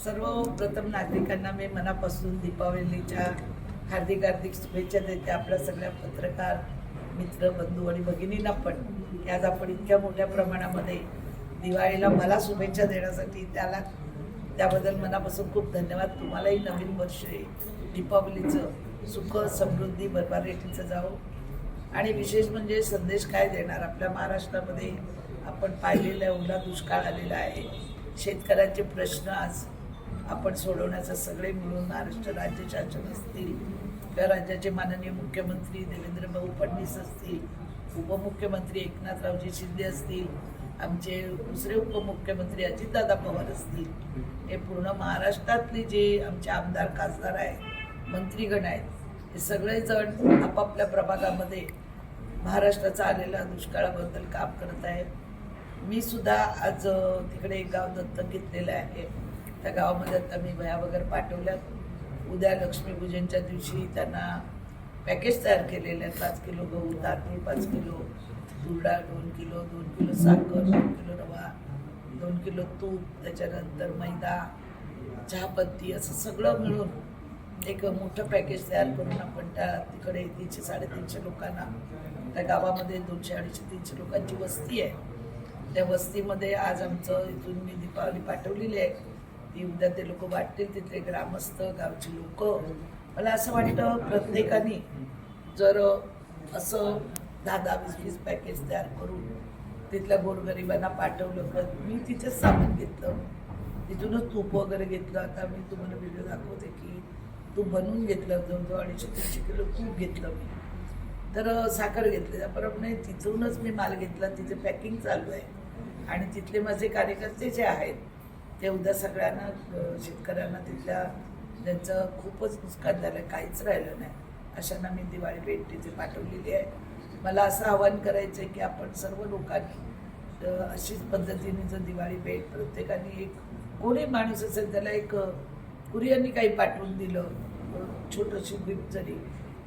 सर्वप्रथम नागरिकांना मी मनापासून दीपावलीच्या हार्दिक हार्दिक शुभेच्छा देते. आपल्या सगळ्या पत्रकार मित्र बंधू आणि भगिनींना पण आज आपण इतक्या मोठ्या प्रमाणामध्ये दिवाळीला मला शुभेच्छा देण्यासाठी त्याबद्दल मनापासून खूप धन्यवाद. तुम्हालाही नवीन वर्ष दीपावलीचं सुख समृद्धी भरभराटीचं जावो. आणि विशेष म्हणजे संदेश काय देणार, आपल्या महाराष्ट्रामध्ये आपण पाहिलेला एवढा दुष्काळ आलेला आहे. शेतकऱ्यांचे प्रश्न आज आपण सोडवण्याचा सगळे मिळून महाराष्ट्र राज्य शासन असतील किंवा राज्याचे माननीय मुख्यमंत्री देवेंद्र भाऊ फडणवीस असतील, उपमुख्यमंत्री एकनाथरावजी शिंदे असतील, आमचे दुसरे उपमुख्यमंत्री अजितदादा पवार असतील, हे पूर्ण महाराष्ट्रातले जे आमचे आमदार खासदार आहेत, मंत्रीगण आहेत, हे सगळेजण आपापल्या प्रभागामध्ये महाराष्ट्राचा आलेल्या दुष्काळाबद्दल काम करत आहेत. मी सुद्धा आज तिकडे एक गाव दत्तक घेतलेलं आहे. त्या गावामध्ये आता मी वह्या वगैरे पाठवल्यात. उद्या लक्ष्मीपूजनच्या दिवशी त्यांना पॅकेज तयार केलेले आहेत. 5 किलो गहू, तांदूळ 5 किलो, तुरडा 2 किलो, 2 किलो साखर, 2 किलो रवा, 2 किलो तूप, त्याच्यानंतर मैदा, चहापत्ती, असं सगळं मिळून एक मोठं पॅकेज तयार करून आपण तिकडे 300-350 लोकांना, त्या गावामध्ये 200-250-300 लोकांची वस्ती आहे. त्या वस्तीमध्ये आज आमचं इथून मी दीपावली पाठवलेली आहे. ती उद्या ते लोक वाटतील, तिथले ग्रामस्थ, गावची लोक. मला असं वाटतं प्रत्येकाने जर असं 10-20 पॅकेज तयार करून तिथल्या गोरगरिबांना पाठवलं. तर मी तिथेच सामान घेतलं, तिथूनच तूप वगैरे घेतलं. आता मी तुम्हाला व्हिडिओ दाखवते की तूप बनवून घेतलं, जवळजवळ 250-300 किलो तूप घेतलं मी. तर साखर घेतली, त्याबरोबर नाही तिथूनच मी माल घेतला. तिथे पॅकिंग चालू आहे आणि तिथले माझे कार्यकर्ते जे आहेत ते उद्या सगळ्यांना शेतकऱ्यांना तिथल्या ज्यांचं खूपच नुकसान झालं, काहीच राहिलं नाही, अशांना मी दिवाळी भेट तिथे पाठवलेली आहे. मला असं आवाहन करायचं आहे की आपण सर्व लोकांनी अशीच पद्धतीने जर दिवाळी भेट प्रत्येकाने, एक कोणी माणूस असेल त्याला एक कुरिअरनी काही पाठवून दिलं, छोटंशी गिफ्ट जरी,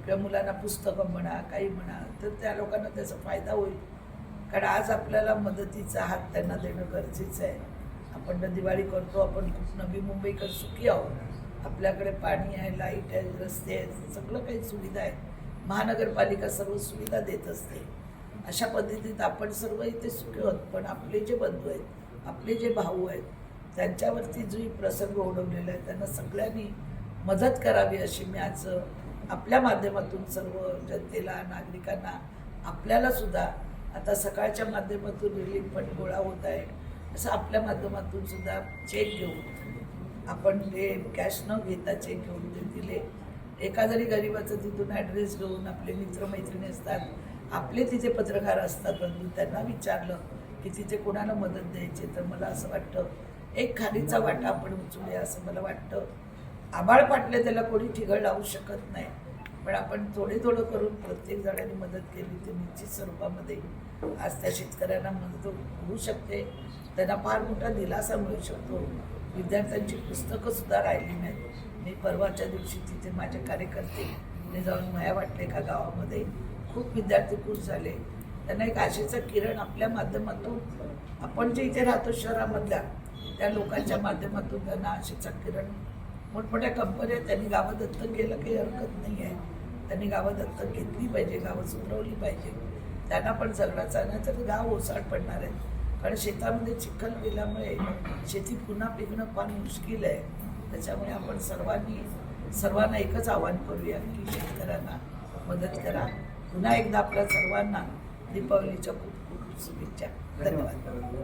किंवा मुलांना पुस्तकं म्हणा, काही म्हणा, तर त्या लोकांना त्याचा फायदा होईल. कारण आज आपल्याला मदतीचा हात त्यांना देणं गरजेचं आहे. आपण तर दिवाळी करतो, आपण खूप नवी मुंबईकर सुखी आहोत. आपल्याकडे पाणी आहे, लाईट आहे, रस्ते आहेत, सगळं काही सुविधा आहे. महानगरपालिका सर्व सुविधा देत असते. अशा पद्धतीत आपण सर्व इथे सुखी आहोत. पण आपले जे बंधू आहेत, आपले जे भाऊ आहेत, त्यांच्यावरती जो प्रसंग ओढवलेला आहे, त्यांना सगळ्यांनी मदत करावी अशी मी आज आपल्या माध्यमातून सर्व जनतेला, नागरिकांना, आपल्याला सुद्धा आता सकाळच्या माध्यमातून रिलीफ फंड गोळा होत आहे, असं आपल्या माध्यमातून सुद्धा चेक घेऊन आपण ते कॅश न घेता चेक घेऊन ते दिले. एका जरी गरिबाचं तिथून ॲड्रेस घेऊन, आपले मित्रमैत्रिणी असतात, आपले तिथे पत्रकार असतात बंधू, त्यांना विचारलं की तिथे कोणाला मदत द्यायची. तर मला असं वाटतं एक खालीचा वाटा आपण उचलूया असं मला वाटतं. आभाळ पाटले त्याला कोणी ठिगळ लावू शकत नाही, पण आपण थोडं करून प्रत्येक जणांनी मदत केली तर निश्चित स्वरूपामध्ये आज त्या शेतकऱ्यांना मदत होऊ शकते. त्यांना फार मोठा दिलासा मिळू शकतो. विद्यार्थ्यांची पुस्तकं सुद्धा राहिली नाहीत. मी परवाच्या दिवशी तिथे माझे कार्यकर्ते जाऊन वह्या वाटले का गावामध्ये, खूप विद्यार्थी खुश झाले. त्यांना एक आशेचा किरण आपल्या माध्यमातून, आपण जे इथे राहतो शहरामधल्या त्या लोकांच्या माध्यमातून त्यांना आशेचा किरण. मोठमोठ्या कंपन्या त्यांनी गावं दत्तक गेलं काही हरकत नाही आहे. त्यांनी गावं दत्तक घेतली पाहिजे, गावं सुधरवली पाहिजे. त्यांना पण जगण्याचा, नाही तर गाव ओसाड पडणार आहे. कारण शेतामध्ये चिखल गेल्यामुळे शेतीत पुन्हा पिकणं फार मुश्किल आहे. त्याच्यामुळे आपण सर्वांना एकच आवाहन करूया की शेतकऱ्यांना मदत करा. पुन्हा एकदा आपल्या सर्वांना दीपावलीच्या खूप खूप शुभेच्छा. धन्यवाद.